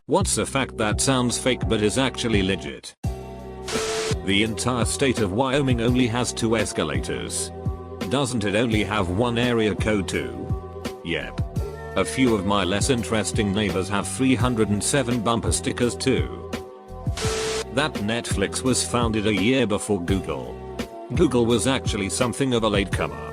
What's a fact that sounds fake but is actually legit? The entire state of Wyoming only has 2 escalators. Doesn't it only have 1 area code too? Yep. A few of my less interesting neighbors have 307 bumper stickers too. That Netflix was founded a year before Google. Google was actually something of a latecomer.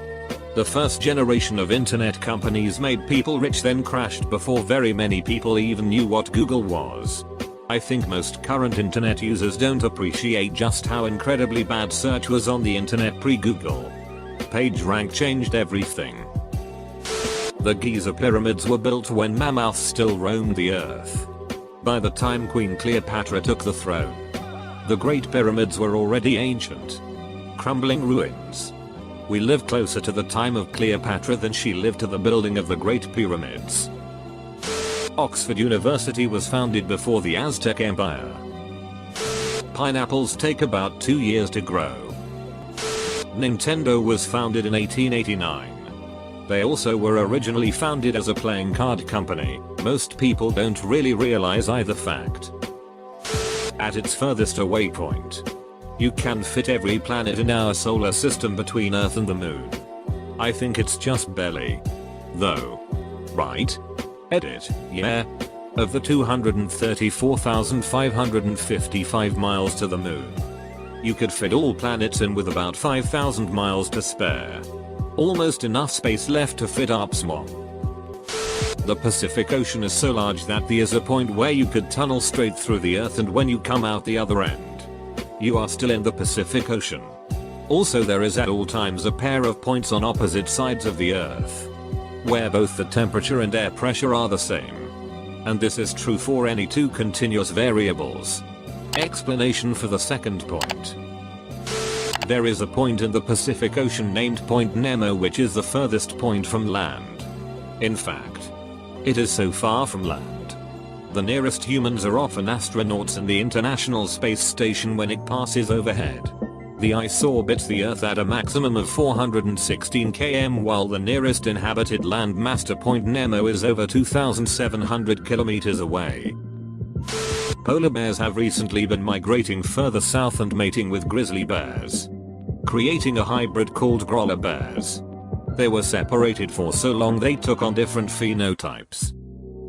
The first generation of internet companies made people rich, then crashed before very many people even knew what Google was. I think most current internet users don't appreciate just how incredibly bad search was on the internet pre-Google. PageRank changed everything. The Giza pyramids were built when mammoths still roamed the earth. By the time Queen Cleopatra took the throne, the Great Pyramids were already ancient, crumbling ruins. We live closer to the time of Cleopatra than she lived to the building of the Great Pyramids. Oxford University was founded before the Aztec Empire. Pineapples take about 2 years to grow. Nintendo was founded in 1889. They also were originally founded as a playing card company. Most people don't really realize either fact. At its furthest away point, you can fit every planet in our solar system between Earth and the Moon. I think it's just barely, though. Right? Edit, yeah. Of the 234,555 miles to the Moon, you could fit all planets in with about 5,000 miles to spare. Almost enough space left to fit up small. The Pacific Ocean is so large that there is a point where you could tunnel straight through the Earth, and when you come out the other end, you are still in the Pacific Ocean. Also, there is at all times a pair of points on opposite sides of the Earth, where both the temperature and air pressure are the same. And this is true for any 2 continuous variables. Explanation for the second point. There is a point in the Pacific Ocean named Point Nemo, which is the furthest point from land. In fact, it is so far from land. The nearest humans are often astronauts in the International Space Station when it passes overhead. The ice orbits the Earth at a maximum of 416 km, while the nearest inhabited landmass to Point Nemo is over 2,700 kilometers away. Polar bears have recently been migrating further south and mating with grizzly bears, creating a hybrid called growler bears. They were separated for so long they took on different phenotypes,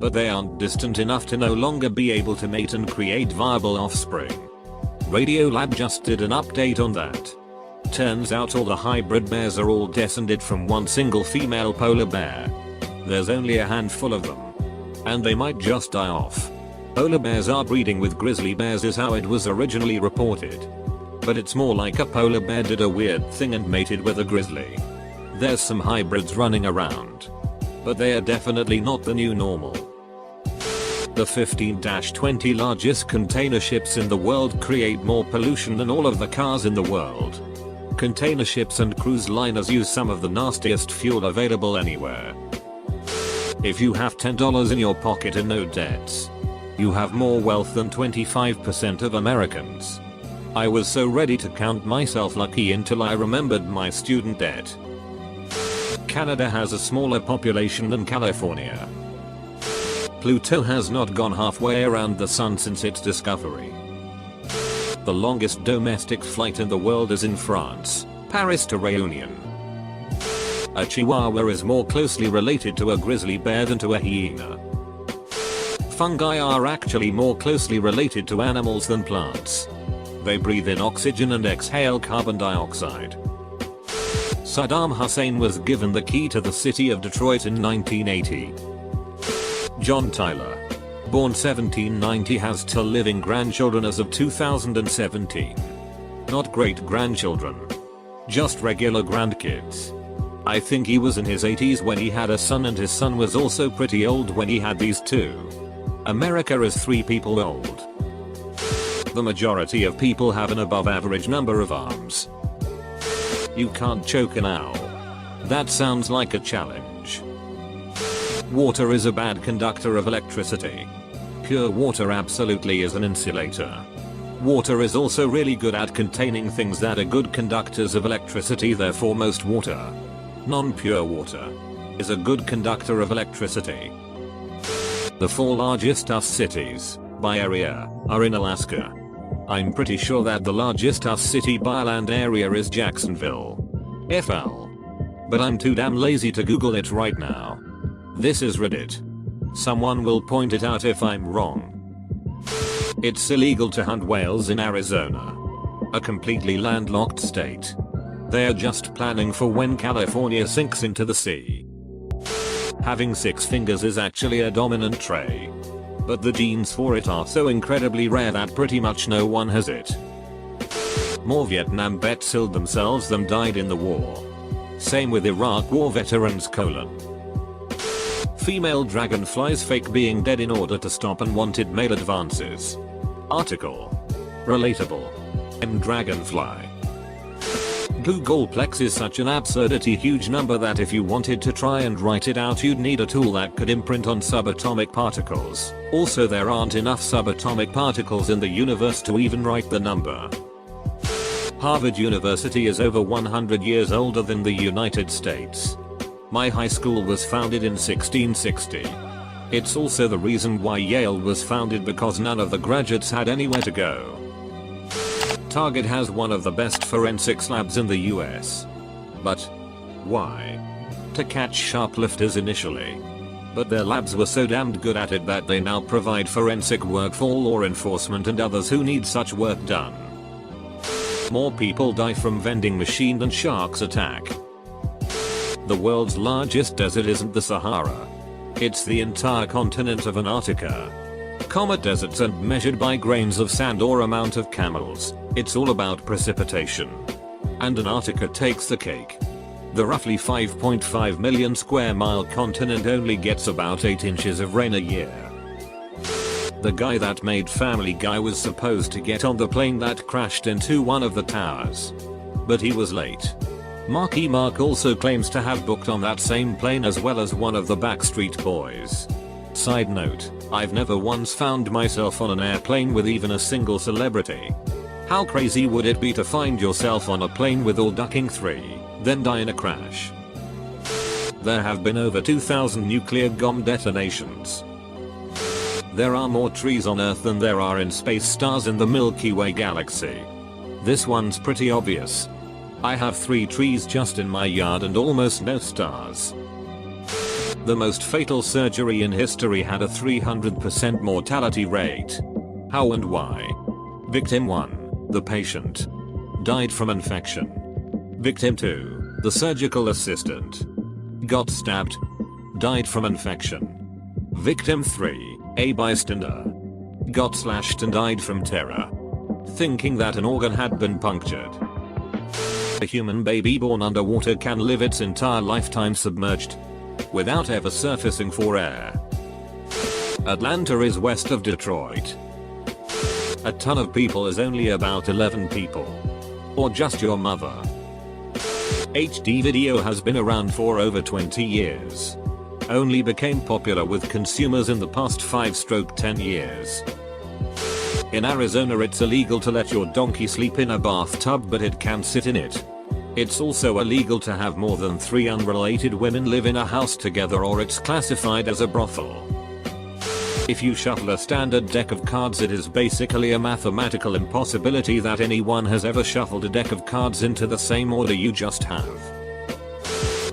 but they aren't distant enough to no longer be able to mate and create viable offspring. Radiolab just did an update on that. Turns out all the hybrid bears are all descended from one single female polar bear. There's only a handful of them, and they might just die off. Polar bears are breeding with grizzly bears is how it was originally reported. But it's more like a polar bear did a weird thing and mated with a grizzly. There's some hybrids running around, but they are definitely not the new normal. The 15-20 largest container ships in the world create more pollution than all of the cars in the world. Container ships and cruise liners use some of the nastiest fuel available anywhere. If you have $10 in your pocket and no debts, you have more wealth than 25% of Americans. I was so ready to count myself lucky until I remembered my student debt. Canada has a smaller population than California. Pluto has not gone halfway around the sun since its discovery. The longest domestic flight in the world is in France, Paris to Réunion. A chihuahua is more closely related to a grizzly bear than to a hyena. Fungi are actually more closely related to animals than plants. They breathe in oxygen and exhale carbon dioxide. Saddam Hussein was given the key to the city of Detroit in 1980. John Tyler, born 1790, has still living grandchildren as of 2017. Not great-grandchildren, just regular grandkids. I think he was in his 80s when he had a son, and his son was also pretty old when he had these two. America is 3 people old. The majority of people have an above average number of arms. You can't choke an owl. That sounds like a challenge. Water is a bad conductor of electricity. Pure water absolutely is an insulator. Water is also really good at containing things that are good conductors of electricity, therefore most water, non-pure water, is a good conductor of electricity. The 4 largest US cities, by area, are in Alaska. I'm pretty sure that the largest US city by land area is Jacksonville, FL. But I'm too damn lazy to Google it right now. This is Reddit. Someone will point it out if I'm wrong. It's illegal to hunt whales in Arizona, a completely landlocked state. They are just planning for when California sinks into the sea. Having 6 fingers is actually a dominant trait, but the genes for it are so incredibly rare that pretty much no one has it. More Vietnam vets killed themselves than died in the war. Same with Iraq war veterans : female dragonflies fake being dead in order to stop unwanted male advances. Article. Relatable. Dragonfly. Googleplex is such an absurdity huge number that if you wanted to try and write it out you'd need a tool that could imprint on subatomic particles. Also there aren't enough subatomic particles in the universe to even write the number. Harvard University is over 100 years older than the United States. My high school was founded in 1660. It's also the reason why Yale was founded, because none of the graduates had anywhere to go. Target has one of the best forensics labs in the US. But why? To catch shoplifters initially. But their labs were so damned good at it that they now provide forensic work for law enforcement and others who need such work done. More people die from vending machine than sharks attack. The world's largest desert isn't the Sahara. It's the entire continent of Antarctica. Deserts and measured by grains of sand or amount of camels. It's all about precipitation. And Antarctica takes the cake. The roughly 5.5 million square mile continent only gets about 8 inches of rain a year. The guy that made Family Guy was supposed to get on the plane that crashed into one of the towers, but he was late. Marky Mark also claims to have booked on that same plane as well as one of the Backstreet Boys. Side note, I've never once found myself on an airplane with even a single celebrity. How crazy would it be to find yourself on a plane with all ducking 3, then die in a crash? There have been over 2,000 nuclear bomb detonations. There are more trees on Earth than there are in space stars in the Milky Way galaxy. This one's pretty obvious. I have 3 trees just in my yard and almost no stars. The most fatal surgery in history had a 300% mortality rate. How and why? Victim 1, the patient, died from infection. Victim 2, the surgical assistant, got stabbed, died from infection. Victim 3, a bystander, got slashed and died from terror, thinking that an organ had been punctured. A human baby born underwater can live its entire lifetime submerged, without ever surfacing for air. Atlanta is west of Detroit. A ton of people is only about 11 people. Or just your mother. HD video has been around for over 20 years. Only became popular with consumers in the past 5-10 years. In Arizona it's illegal to let your donkey sleep in a bathtub, but it can sit in it. It's also illegal to have more than 3 unrelated women live in a house together, or it's classified as a brothel. If you shuffle a standard deck of cards, it is basically a mathematical impossibility that anyone has ever shuffled a deck of cards into the same order you just have.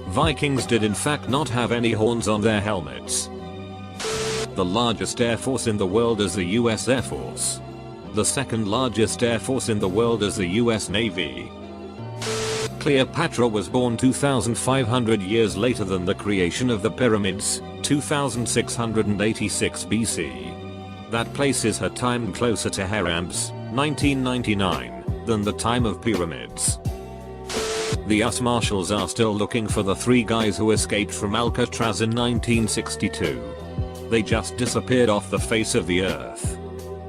Vikings did in fact not have any horns on their helmets. The largest air force in the world is the US Air Force. The second largest air force in the world is the US Navy. Cleopatra was born 2,500 years later than the creation of the pyramids, 2686 BC. That places her time closer to Hiram's, 1999, than the time of pyramids. The US Marshals are still looking for the 3 guys who escaped from Alcatraz in 1962. They just disappeared off the face of the earth.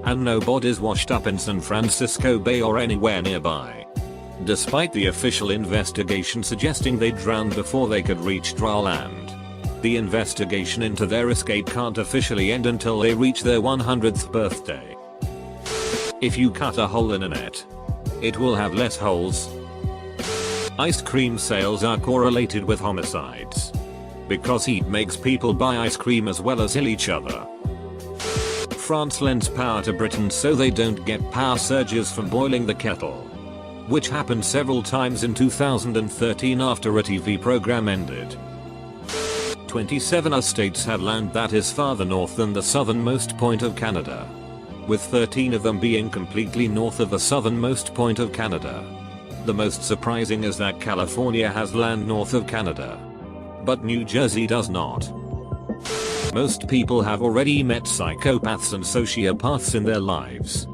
And no bodies washed up in San Francisco Bay or anywhere nearby. Despite the official investigation suggesting they drowned before they could reach dry land. The investigation into their escape can't officially end until they reach their 100th birthday. If you cut a hole in a net, it will have less holes. Ice cream sales are correlated with homicides. Because heat makes people buy ice cream as well as kill each other. France lends power to Britain so they don't get power surges from boiling the kettle. Which happened several times in 2013 after a TV program ended. 27 states have land that is farther north than the southernmost point of Canada, with 13 of them being completely north of the southernmost point of Canada. The most surprising is that California has land north of Canada, but New Jersey does not. Most people have already met psychopaths and sociopaths in their lives,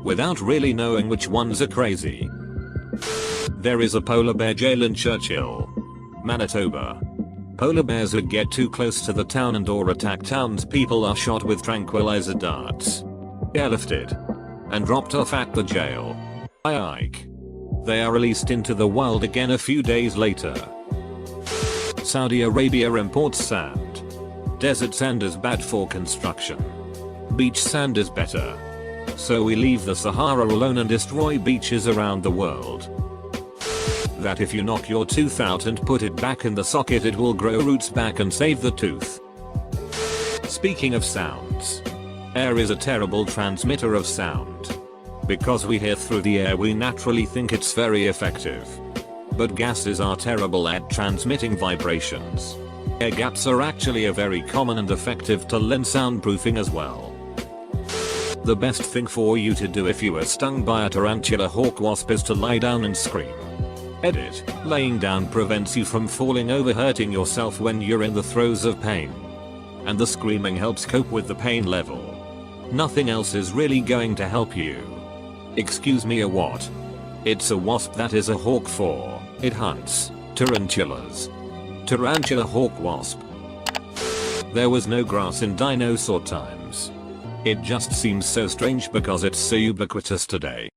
without really knowing which ones are crazy. There is a polar bear jail in Churchill, Manitoba. Polar bears who get too close to the town and or attack townspeople are shot with tranquilizer darts, airlifted, and dropped off at the jail. Ike. They are released into the wild again a few days later. Saudi Arabia imports sand. Desert sand is bad for construction. Beach sand is better. So we leave the Sahara alone and destroy beaches around the world. That if you knock your tooth out and put it back in the socket, it will grow roots back and save the tooth. Speaking of sounds, air is a terrible transmitter of sound. Because we hear through the air, we naturally think it's very effective. But gases are terrible at transmitting vibrations. Air gaps are actually a very common and effective tool in soundproofing as well. The best thing for you to do if you are stung by a tarantula hawk wasp is to lie down and scream. Edit. Laying down prevents you from falling over hurting yourself when you're in the throes of pain. And the screaming helps cope with the pain level. Nothing else is really going to help you. Excuse me, a what? It's a wasp that is a hawk for. It hunts tarantulas. Tarantula hawk wasp. There was no grass in dinosaur times. It just seems so strange because it's so ubiquitous today.